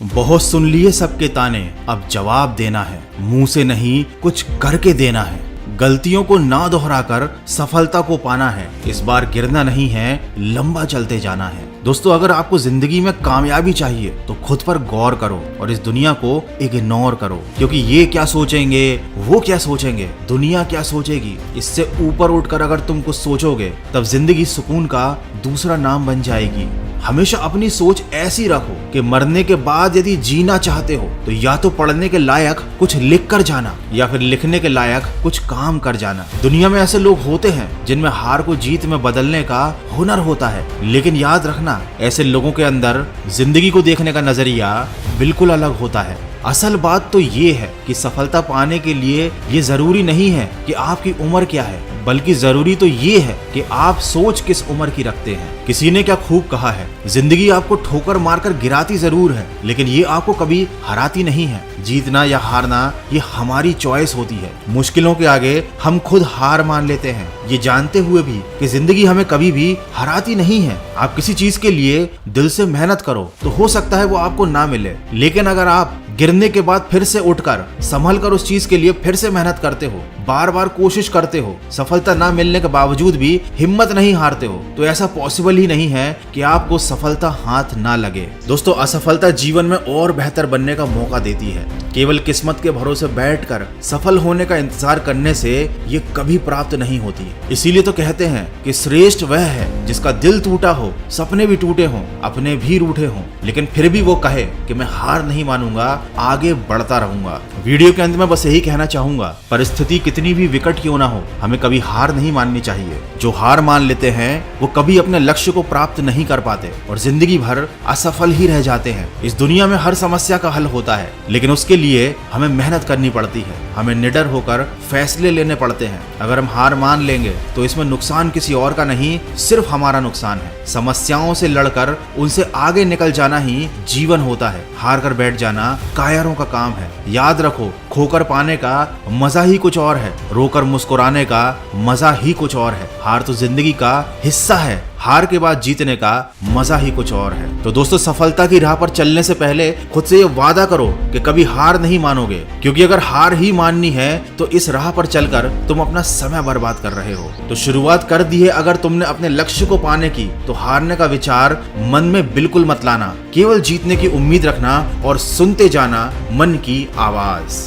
बहुत सुन लिए सबके ताने, अब जवाब देना है। मुंह से नहीं कुछ करके देना है। गलतियों को ना दोहराकर सफलता को पाना है। इस बार गिरना नहीं है, लंबा चलते जाना है। दोस्तों, अगर आपको जिंदगी में कामयाबी चाहिए तो खुद पर गौर करो और इस दुनिया को इग्नोर करो, क्योंकि ये क्या सोचेंगे, वो क्या सोचेंगे, दुनिया क्या सोचेगी, इससे ऊपर उठकर अगर तुम कुछ सोचोगे तब जिंदगी सुकून का दूसरा नाम बन जाएगी। हमेशा अपनी सोच ऐसी रखो कि मरने के बाद यदि जीना चाहते हो तो या तो पढ़ने के लायक कुछ लिख कर जाना या फिर लिखने के लायक कुछ काम कर जाना। दुनिया में ऐसे लोग होते हैं जिनमें हार को जीत में बदलने का हुनर होता है, लेकिन याद रखना ऐसे लोगों के अंदर जिंदगी को देखने का नजरिया बिल्कुल अलग होता है। असल बात तो ये है कि सफलता पाने के लिए ये जरूरी नहीं है कि आपकी उम्र क्या है, बल्कि जरूरी तो ये है कि आप सोच किस उम्र की रखते हैं। किसी ने क्या खूब कहा है, जिंदगी आपको ठोकर मारकर गिराती जरूर है, लेकिन ये आपको कभी हराती नहीं है। जीतना या हारना ये हमारी चॉइस होती है। मुश्किलों के आगे हम खुद हार मान लेते हैं, ये जानते हुए भी कि जिंदगी हमें कभी भी हराती नहीं है। आप किसी चीज के लिए दिल से मेहनत करो तो हो सकता है वो आपको ना मिले, लेकिन अगर आप गिरने के बाद फिर से उठकर संभल कर उस चीज के लिए फिर से मेहनत करते हो, बार बार कोशिश करते हो, सफलता ना मिलने के बावजूद भी हिम्मत नहीं हारते हो, तो ऐसा पॉसिबल ही नहीं है कि आपको सफलता हाथ ना लगे। दोस्तों, असफलता जीवन में और बेहतर बनने का मौका देती है। केवल किस्मत के भरोसे बैठकर सफल होने का इंतजार करने से ये कभी प्राप्त नहीं होती। इसीलिए तो कहते हैं कि श्रेष्ठ वह है जिसका दिल टूटा हो, सपने भी टूटे हों, अपने भी रूठे हों, लेकिन फिर भी वो कहे कि मैं हार नहीं मानूंगा, आगे बढ़ता रहूंगा। वीडियो के अंत में बस यही कहना चाहूंगा, परिस्थिति कितनी भी विकट क्यों ना हो, हमें कभी हार नहीं माननी चाहिए। जो हार मान लेते हैं वो कभी अपने लक्ष्य को प्राप्त नहीं कर पाते और जिंदगी भर असफल ही रह जाते हैं। इस दुनिया में हर समस्या का हल होता है, लेकिन उसके लिए हमें मेहनत करनी पड़ती है, हमें निडर होकर फैसले लेने पड़ते हैं। अगर हम हार मान लेंगे तो इसमें नुकसान किसी और का नहीं, सिर्फ हमारा नुकसान है। समस्याओं से लड़कर उनसे आगे निकल जाना ही जीवन होता है। हार कर बैठ जाना कायरों का काम है। याद रखो, खोकर पाने का मजा ही कुछ और है, रोकर मुस्कुराने का मजा ही कुछ और है। हार तो जिंदगी का हिस्सा है, हार के बाद जीतने का मजा ही कुछ और है। तो दोस्तों, सफलता की राह पर चलने से पहले खुद से ये वादा करो कि कभी हार नहीं मानोगे, क्योंकि अगर हार ही माननी है तो इस राह पर चलकर तुम अपना समय बर्बाद कर रहे हो। तो शुरुआत कर दी है अगर तुमने अपने लक्ष्य को पाने की, तो हारने का विचार मन में बिल्कुल मत लाना। केवल जीतने की उम्मीद रखना और सुनते जाना मन की आवाज।